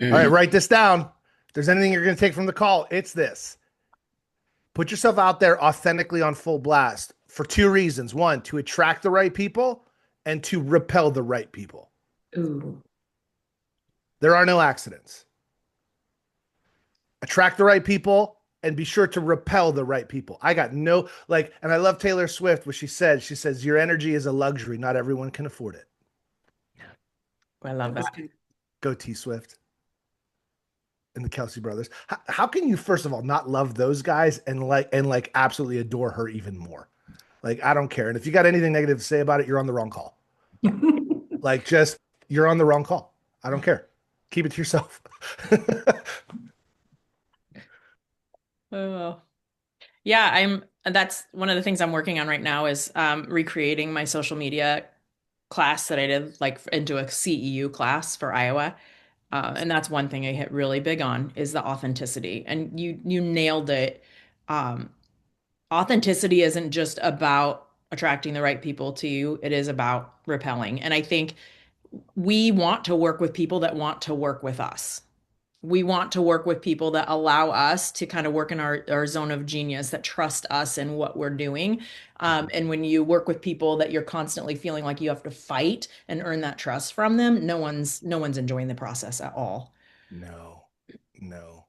All right, write this down. If there's anything you're going to take from the call, it's this. Put yourself out there authentically on full blast for two reasons. One, to attract the right people and to repel the right people. Ooh. There are no accidents. Attract the right people and be sure to repel the right people. I got no, like, and I love Taylor Swift, what she said. She says, your energy is a luxury. Not everyone can afford it. I love that. Go T Swift and the Kelsey brothers. How can you, first of all, not love those guys and like absolutely adore her even more? Like, I don't care. And if you got anything negative to say about it, you're on the wrong call. Like, just you're on the wrong call. I don't care. Keep it to yourself. Oh. Yeah, that's one of the things I'm working on right now is recreating my social media class that I did like into a CEU class for Iowa. And that's one thing I hit really big on is the authenticity. And you nailed it. Um, Authenticity isn't just about attracting the right people to you, it is about repelling. And I think we want to work with people that want to work with us. We want to work with people that allow us to kind of work in our zone of genius, that trust us in what we're doing. And when you work with people that you're constantly feeling like you have to fight and earn that trust from them, no one's enjoying the process at all. No, no,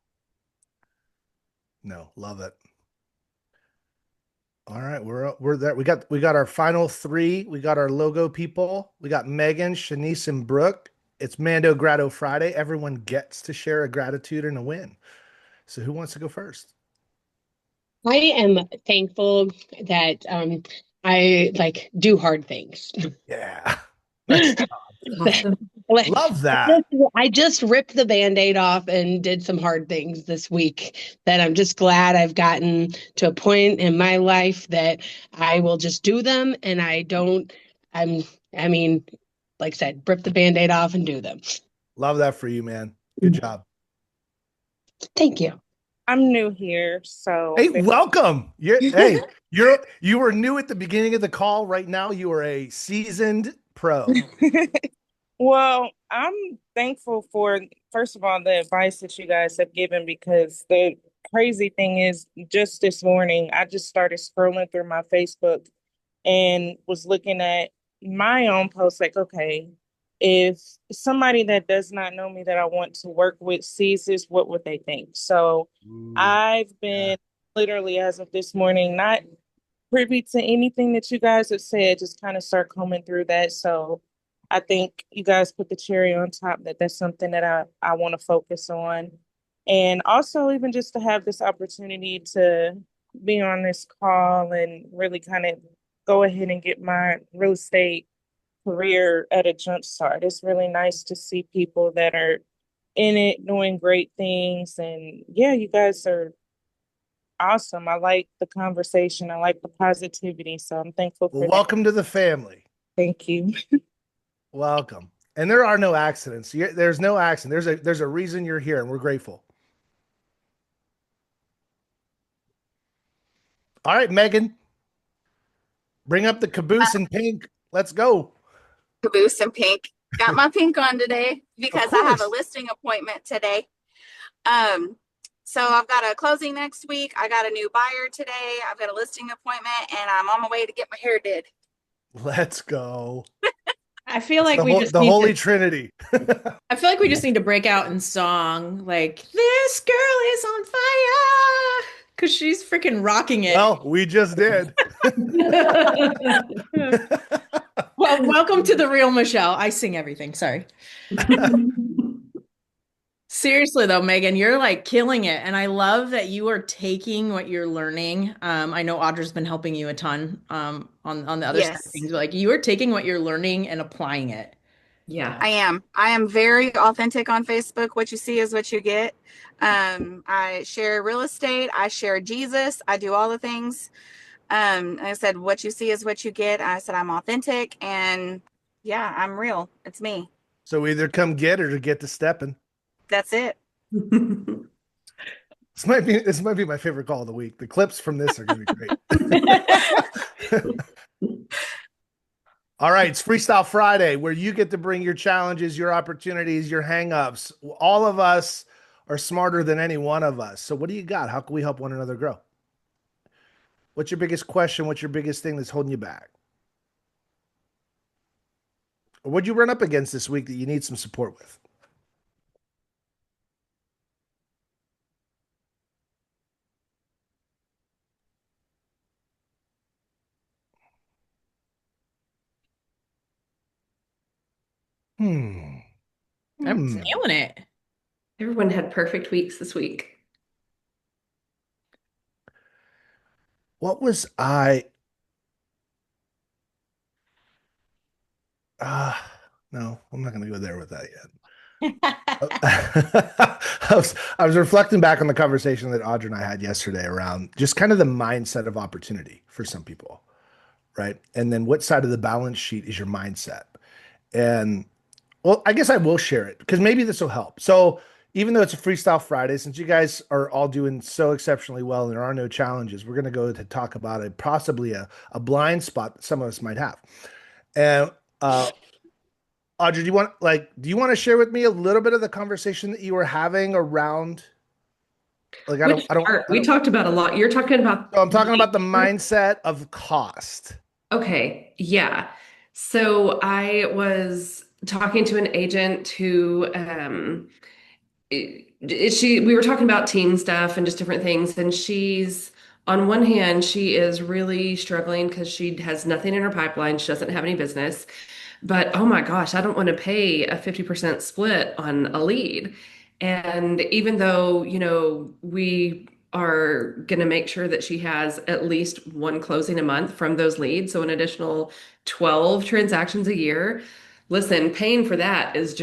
no. Love it. All right, we're there. We got our final three. We got our logo people. We got Megan, Shanice, and Brooke. It's Mando Grado Friday. Everyone gets to share a gratitude and a win. So who wants to go first? I am thankful that I like do hard things. Yeah. Nice. Awesome. Like, Love that. I just ripped the band-aid off and did some hard things this week that I'm just glad I've gotten to a point in my life that I will just do them and I don't I'm I mean, like I said, rip the band-aid off and do them. Love that for you, man. Good job. Thank you. I'm new here, so Hey, welcome. You were new at the beginning of the call. Right now, you are a seasoned pro. well, I'm thankful for first of all the advice that you guys have given because the crazy thing is just this morning I just started scrolling through my Facebook and was looking at my own posts like, okay, if somebody that does not know me that I want to work with sees this, what would they think? So Ooh, I've yeah. been literally as of this morning not privy to anything that you guys have said, just kind of start combing through that. So I think you guys put the cherry on top that that's something that I want to focus on. And also even just to have this opportunity to be on this call and really kind of go ahead and get my real estate career at a jump start. It's really nice to see people that are in it doing great things. And yeah, you guys are awesome. I like the conversation. I like the positivity. So I'm thankful Well, for that. welcome to the family. Thank you. Welcome. And there are no accidents. There's no accident. There's a reason you're here, and we're grateful. All right, Megan, bring up the caboose in pink. Let's go. Caboose and pink. Got my pink on today Of because I have a course. listing appointment today. Um, so I've got a closing next week. I got a new buyer today. I've got a listing appointment and I'm on my way to get my hair did. Let's go. I feel It's like we just the need Holy to Trinity. I feel like we just need to break out in song like this girl is on fire because she's freaking rocking it. Well, we just did. Well, welcome to the real Michelle. I sing everything. Sorry. Seriously though, Megan, you're like killing it. And I love that you are taking what you're learning. I know Audra's been helping you a ton on the other side of Yes, things, but like you are taking what you're learning and applying it. I am. I am very authentic on Facebook. What you see is what you get. I share real estate. I share Jesus. I do all the things. I said, what you see is what you get. I said, I'm authentic and yeah, I'm real. It's me. So either come get or to get to stepping. That's it. This might be my favorite call of the week. The clips from this are going to be great. All right, it's Freestyle Friday where you get to bring your challenges, your opportunities, your hangups. All of us are smarter than any one of us. So what do you got? How can we help one another grow? What's your biggest question? What's your biggest thing that's holding you back? Or what'd you run up against this week that you need some support with? Hmm. Everyone's Hmm. nailing it. Everyone had perfect weeks this week. What was I? Uh, no, I'm not going to go there with that yet. I was reflecting back on the conversation that Audra and I had yesterday around just kind of the mindset of opportunity for some people, right? And then what side of the balance sheet is your mindset? And well, I guess I will share it because maybe this will help. So, even though it's a Freestyle Friday, since you guys are all doing so exceptionally well and there are no challenges, we're going to go to talk about possibly a blind spot that some of us might have. And Audrey, do you want to share with me a little bit of the conversation that you were having around like Which part? We talked about a lot. You're talking about so I'm talking about the part? mindset of cost. Okay, yeah. So I was talking to an agent who we were talking about teen stuff and just different things, and she's on one hand, she is really struggling because she has nothing in her pipeline. She doesn't have any business. But oh my gosh, I don't want to pay a 50% split on a lead. And even though, we are going to make sure that she has at least one closing a month from those leads, so an additional 12 transactions a year. Listen, paying for that is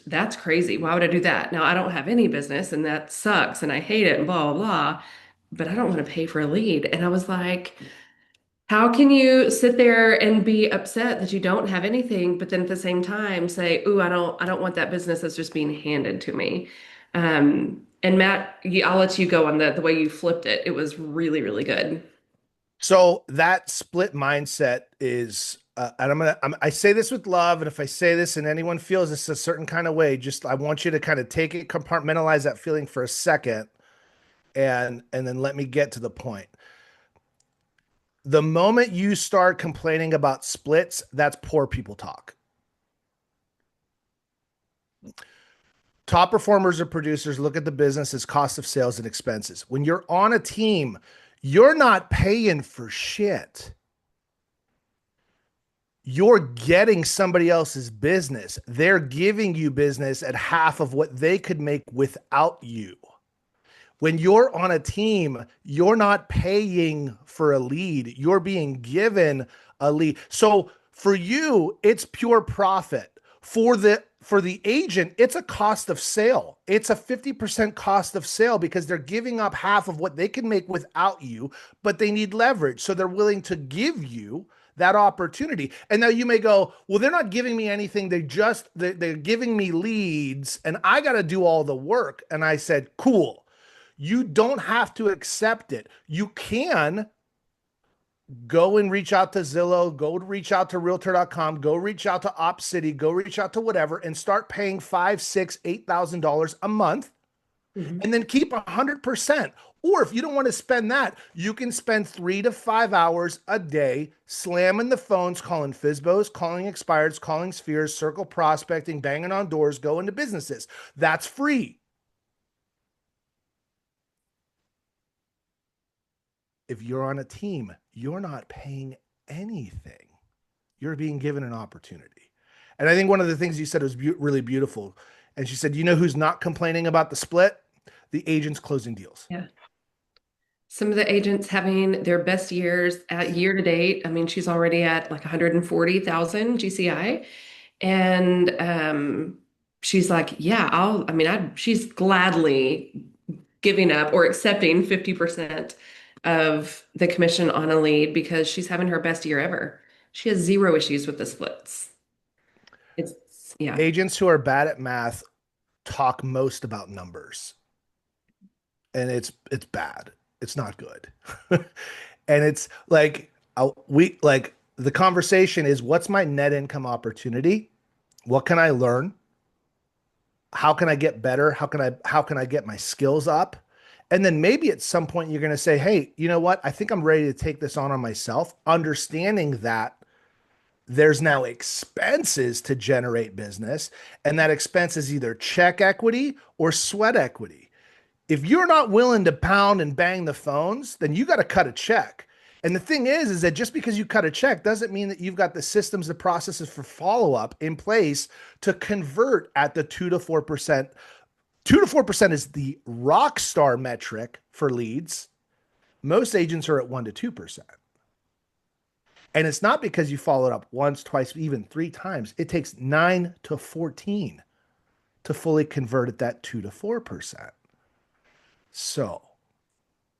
that's crazy. Why would I do that? Now, I don't have any business and that sucks and I hate it and blah, blah, blah, but I don't want to pay for a lead. And I was like, how can you sit there and be upset that you don't have anything, but then at the same time say, "Ooh, I don't want that business that's just being handed to me." And Matt, I'll let you go on the way you flipped it. It was really, really good. So that split mindset is, and I say this with love, and if I say this and anyone feels this a certain kind of way, just I want you to kind of take it, compartmentalize that feeling for a second, and then let me get to the point. The moment you start complaining about splits, that's poor people talk. Top performers or producers look at the business as cost of sales and expenses. When you're on a team, you're not paying for shit. You're getting somebody else's business. They're giving you business at half of what they could make without you. When you're on a team, you're not paying for a lead. You're being given a lead. So for you, it's pure profit. For the agent, it's a cost of sale. It's a 50% cost of sale because they're giving up half of what they can make without you, but they need leverage. So they're willing to give you that opportunity. And now you may go, well, they're not giving me anything. They're giving me leads and I got to do all the work. And I said, cool. You don't have to accept it. You can go and reach out to Zillow, go to reach out to realtor.com, go reach out to OpCity, go reach out to whatever and start paying $5, $6, $8,000 a month and then keep 100%. Or if you don't want to spend that, you can spend 3 to 5 hours a day slamming the phones, calling FISBOs, calling expireds, calling spheres, circle prospecting, banging on doors, going to businesses. That's free. If you're on a team, you're not paying anything. You're being given an opportunity. And I think one of the things you said was really beautiful. And she said, you know who's not complaining about the split? The agents closing deals. Yeah. Some of the agents having their best years at year to date. I mean, she's already at like 140,000 GCI. And she's like, yeah, she's gladly giving up or accepting 50% of the commission on a lead because she's having her best year ever. She has zero issues with the splits. Yeah. Agents who are bad at math talk most about numbers. And it's bad. It's not good. And it's like The conversation is, what's my net income opportunity? What can I learn? How can I get better? How can I get my skills up? And then maybe at some point you're going to say, hey, you know what? I think I'm ready to take this on myself, understanding that there's now expenses to generate business, and that expense is either check equity or sweat equity. If you're not willing to pound and bang the phones, then you got to cut a check. And the thing is that just because you cut a check doesn't mean that you've got the systems, the processes for follow up in place to convert at the 2 to 4%. 2 to 4% is the rock star metric for leads. Most agents are at 1 to 2%. And it's not because you followed up once, twice, even 3 times. It takes 9 to 14 to fully convert at that 2 to 4%. So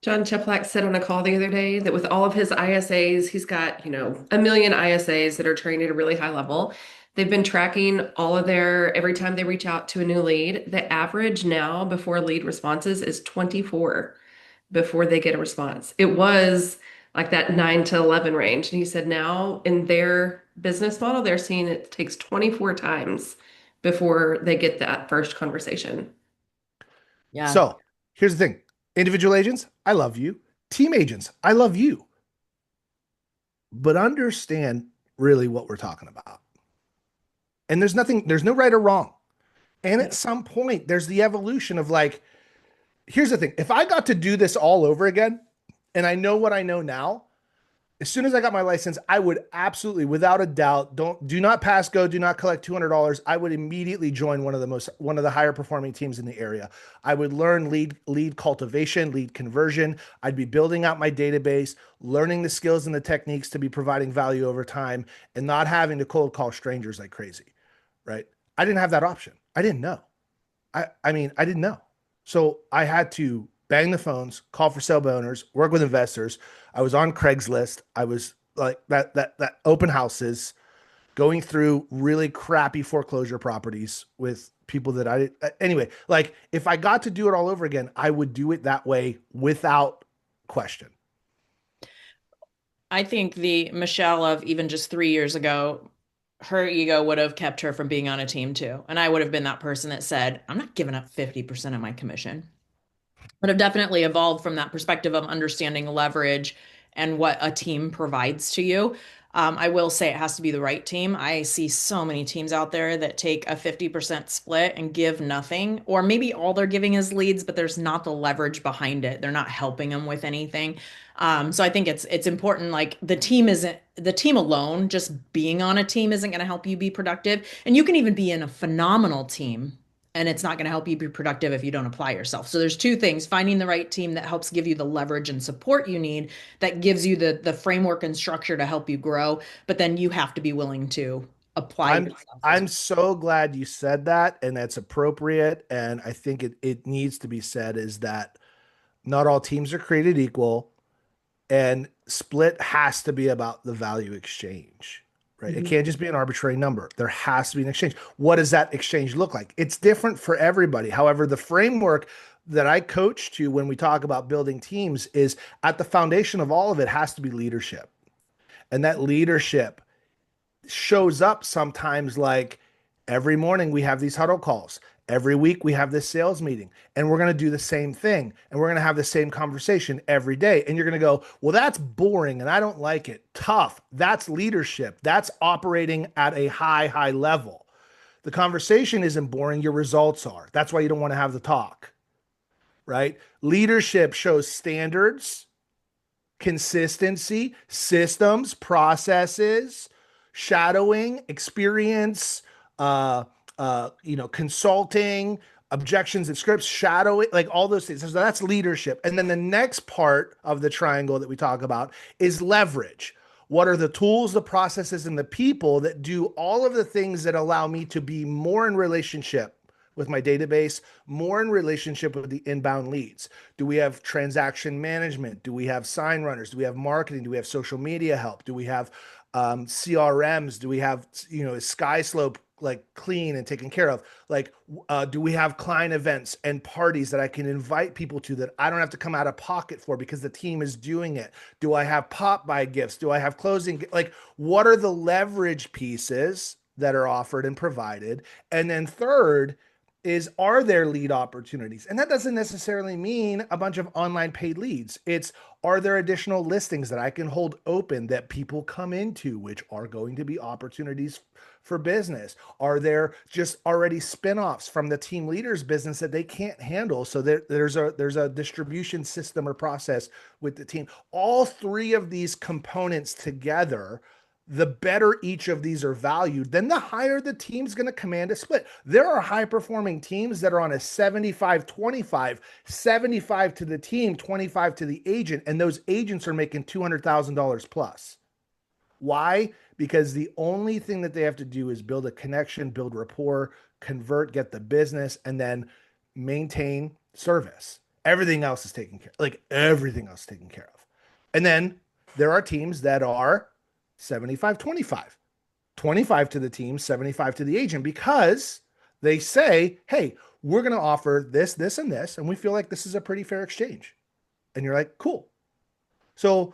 John Cheplack said on a call the other day that with all of his ISAs, he's got, a million ISAs that are trained at a really high level. They've been tracking all of every time they reach out to a new lead. The average now before lead responses is 24 before they get a response. It was like that 9 to 11 range. And he said now in their business model, they're seeing it takes 24 times before they get that first conversation. Yeah. So here's the thing. Individual agents, I love you. Team agents, I love you. But understand really what we're talking about. And there's no right or wrong. And at some point, there's the evolution of like, here's the thing. If I got to do this all over again, and I know what I know now, as soon as I got my license, I would absolutely, without a doubt, do not pass go, do not collect $200. I would immediately join one of the higher performing teams in the area. I would learn lead cultivation, lead conversion. I'd be building out my database, learning the skills and the techniques to be providing value over time, and not having to cold call strangers like crazy, right? I didn't have that option. I didn't know. I mean, I didn't know. So I had to bang the phones, call for sale by owners, work with investors. I was on Craigslist. I was like that open houses, going through really crappy foreclosure properties with people that anyway, like if I got to do it all over again, I would do it that way without question. I think the Michelle of even just 3 years ago, her ego would have kept her from being on a team too. And I would have been that person that said, I'm not giving up 50% of my commission. But I've definitely evolved from that perspective of understanding leverage and what a team provides to you. I will say it has to be the right team. I see so many teams out there that take a 50% split and give nothing, or maybe all they're giving is leads, but there's not the leverage behind it. They're not helping them with anything. So I think it's important. Like the team alone, just being on a team isn't going to help you be productive. And you can even be in a phenomenal team and it's not going to help you be productive if you don't apply yourself. So there's two things: finding the right team that helps give you the leverage and support you need, that gives you the framework and structure to help you grow, but then you have to be willing to apply I'm yourself as I'm well. so glad you said that, and that's appropriate. And I think it needs to be said is that not all teams are created equal, and split has to be about the value exchange, right? It Mhm. can't just be an arbitrary number. There has to be an exchange. What does that exchange look like? It's different for everybody. However, the framework that I coach to when we talk about building teams is at the foundation of all of it has to be leadership. And that leadership shows up sometimes like every morning we have these huddle calls. Every week we have this sales meeting, and we're going to do the same thing, and we're going to have the same conversation every day. And you're going to go, well, that's boring and I don't like it. Tough. That's leadership. That's operating at a high level. The conversation isn't boring. Your results are. That's why you don't want to have the talk, right? Leadership shows standards, consistency, systems, processes, shadowing, experience, consulting, objections and scripts, shadowing, like all those things. So that's leadership. And then the next part of the triangle that we talk about is leverage. What are the tools, the processes, and the people that do all of the things that allow me to be more in relationship with my database, more in relationship with the inbound leads? Do we have transaction management? Do we have sign runners? Do we have marketing? Do we have social media help? Do we have CRMs? Do we have, is SkySlope clean and taken care of? Like, do we have client events and parties that I can invite people to that I don't have to come out of pocket for because the team is doing it? Do I have pop by gifts? Do I have closing? Like, what are the leverage pieces that are offered and provided? And then third is, are there lead opportunities? And that doesn't necessarily mean a bunch of online paid leads. It's, are there additional listings that I can hold open that people come into, which are going to be opportunities for business? Are there just already spinoffs from the team leaders business that they can't handle? So there's a distribution system or process with the team. All three of these components together, the better each of these are valued, then the higher the team's going to command a split. There are high performing teams that are on a 75-25, 75 to the team, 25 to the agent, and those agents are making $200,000 plus. Why? Because the only thing that they have to do is build a connection, build rapport, convert, get the business, and then maintain service. Everything else is taken care of. Like, everything else is taken care of. And then there are teams that are 75-25, 25 to the team, 75 to the agent, because they say, hey, we're going to offer this, this, and this, and we feel like this is a pretty fair exchange. And you're like, cool. So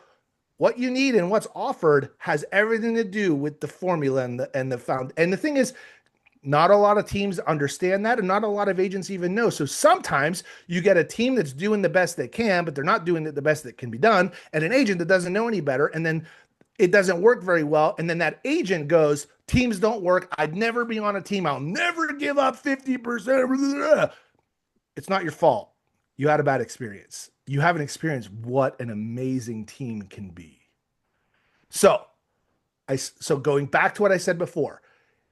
what you need and what's offered has everything to do with the formula and the found. And the thing is, not a lot of teams understand that, and not a lot of agents even know. So sometimes you get a team that's doing the best they can, but they're not doing it the best that can be done, and an agent that doesn't know any better, and then it doesn't work very well. And then that agent goes, teams don't work. I'd never be on a team. I'll never give up 50%. It's not your fault. You had a bad experience. You haven't experienced what an amazing team can be. So going back to what I said before,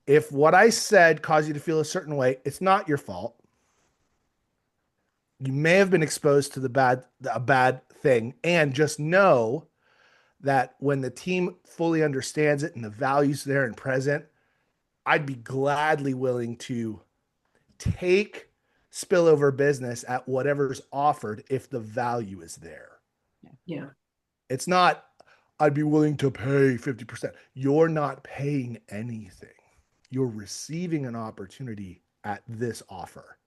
if what I said caused you to feel a certain way, it's not your fault. You may have been exposed to a bad thing, and just know that when the team fully understands it and the values there and present, I'd be gladly willing to take spillover business at whatever's offered if the value is there. Yeah. It's not, I'd be willing to pay 50%. You're not paying anything. You're receiving an opportunity at this offer.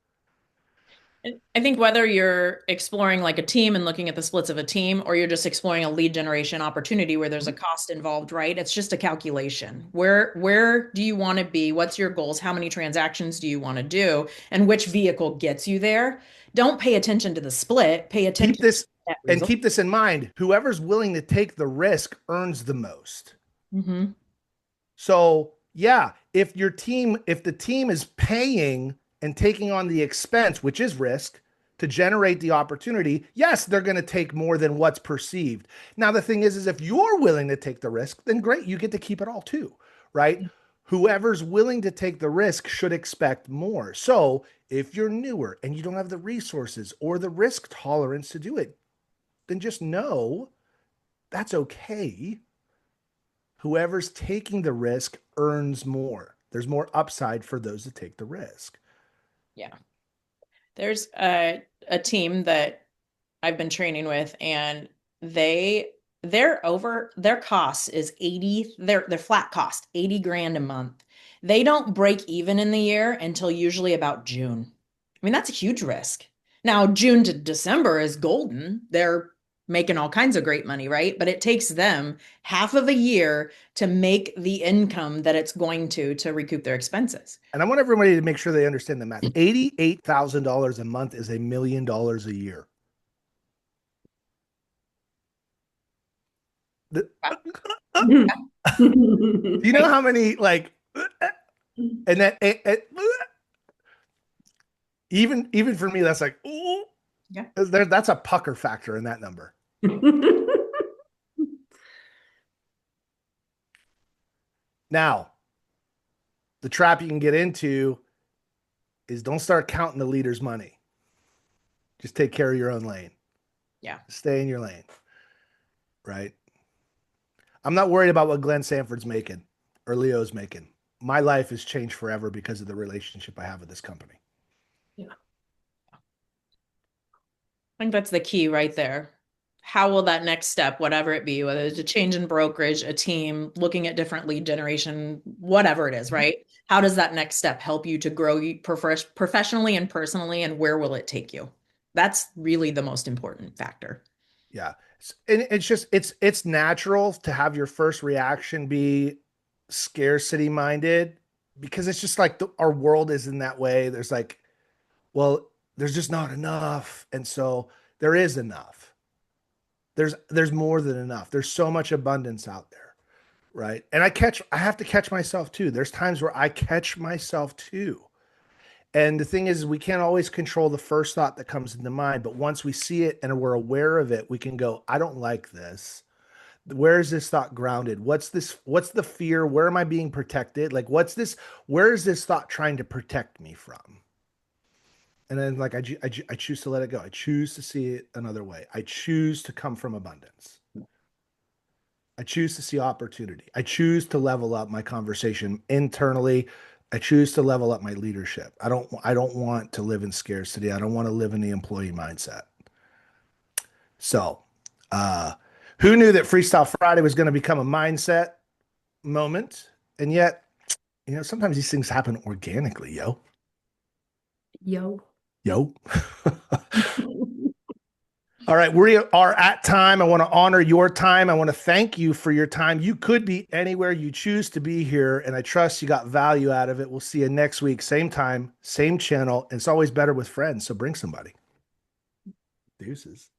I think whether you're exploring like a team and looking at the splits of a team, or you're just exploring a lead generation opportunity where there's a cost involved, right? It's just a calculation. Where do you want to be? What's your goals? How many transactions do you want to do? And which vehicle gets you there? Don't pay attention to the split. Pay attention Keep this to that and result. keep this in mind. Whoever's willing to take the risk earns the most. Mm-hmm. So yeah, if the team is paying and taking on the expense, which is risk, to generate the opportunity, yes, they're going to take more than what's perceived. Now, the thing is if you're willing to take the risk, then great, you get to keep it all too, right? Whoever's willing to take the risk should expect more. So if you're newer and you don't have the resources or the risk tolerance to do it, then just know that's okay. Whoever's taking the risk earns more. There's more upside for those that take the risk. Yeah. There's a team that I've been training with, and their cost is 80, their flat cost, 80 grand a month. They don't break even in the year until usually about June. I mean, that's a huge risk. Now, June to December is golden. They're making all kinds of great money, right? But it takes them half of a year to make the income that it's going to recoup their expenses. And I want everybody to make sure they understand the math. $88,000 a month is $1 million a year. Do you know how many and that even for me, that's like, ooh, Yeah. That's a pucker factor in that number. Now, the trap you can get into is don't start counting the leader's money. Just take care of your own lane. Yeah. Stay in your lane. Right? I'm not worried about what Glenn Sanford's making or Leo's making. My life has changed forever because of the relationship I have with this company. Yeah. I think that's the key right there. how will that next step, whatever it be, whether it's a change in brokerage, a team, looking at different lead generation, whatever it is, right? How does that next step help you to grow professionally and personally, and where will it take you? That's really the most important factor. Yeah. And it's just it's natural to have your first reaction be scarcity minded because it's just like our world is in that way. There's like, well, there's just not enough. And so there is enough. There's more than enough. There's so much abundance out there, right? And I have to catch myself too. There's times where I catch myself too. And the thing is, we can't always control the first thought that comes into mind, but once we see it and we're aware of it, we can go, I don't like this. Where is this thought grounded? What's this? What's the fear? Where am I being protected? Like, what's this? Where is this thought trying to protect me from? And then, like, I choose to let it go. I choose to see it another way. I choose to come from abundance. I choose to see opportunity. I choose to level up my conversation internally. I choose to level up my leadership. I don't want to live in scarcity. I don't want to live in the employee mindset. So, uh, who knew that Freestyle Friday was going to become a mindset moment? And yet, sometimes these things happen organically, yo. Yo. Yo. All right, we are at time. I want to honor your time. I want to thank you for your time. You could be anywhere you choose to be here, and I trust you got value out of it. We'll see you next week, same time, same channel. And it's always better with friends, so bring somebody. Deuces.